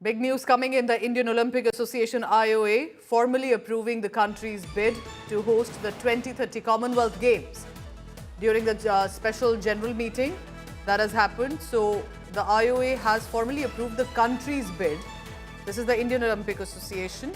Big news coming in. The Indian Olympic Association IOA formally approving the country's bid to host the 2030 Commonwealth Games. During the special general meeting that has happened, so the IOA has formally approved the country's bid. This is the Indian Olympic Association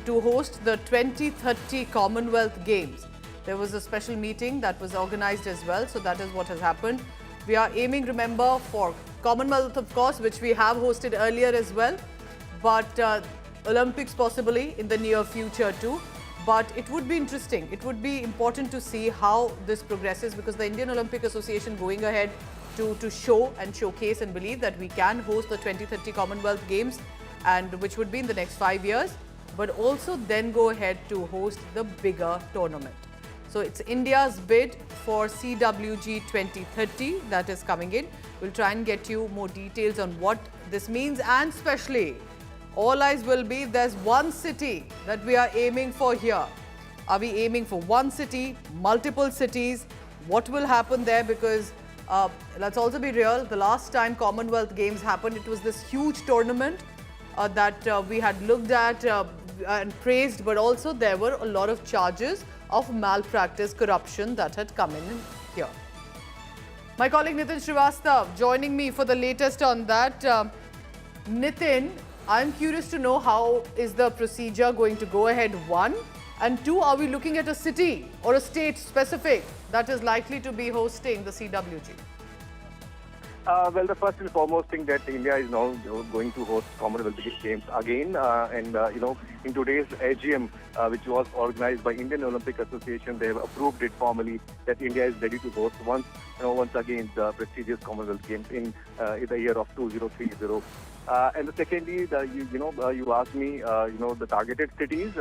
to host the 2030 Commonwealth Games. There was a special meeting that was organized as well, so that is what has happened. We are aiming, remember, for Commonwealth, of course, which we have hosted earlier as well, but Olympics possibly in the near future too. But it would be interesting. It would be important to see how this progresses, because the Indian Olympic Association going ahead to show and showcase and believe that we can host the 2030 Commonwealth Games, and which would be in the next 5 years, but also then go ahead to host the bigger tournament. So it's India's bid for CWG 2030 that is coming in. We'll try and get you more details on what this means, and especially all eyes will be if there's one city that we are aiming for here. Are we aiming for one city, multiple cities? What will happen there? Because let's also be real, the last time Commonwealth Games happened, it was this huge tournament that we had looked at and praised, but also there were a lot of charges of malpractice, corruption that had come in here. My colleague Nitin Srivastav joining me for the latest on that. Nitin, I'm curious to know, how is the procedure going to go ahead, one? And two, are we looking at a city or a state specific that is likely to be hosting the CWG? Well, the first and foremost thing that India is now going to host Commonwealth Games again, in today's AGM, which was organized by Indian Olympic Association, they have approved it formally that India is ready to host once again the prestigious Commonwealth Games in the year of 2030. And secondly, you asked me, the targeted cities.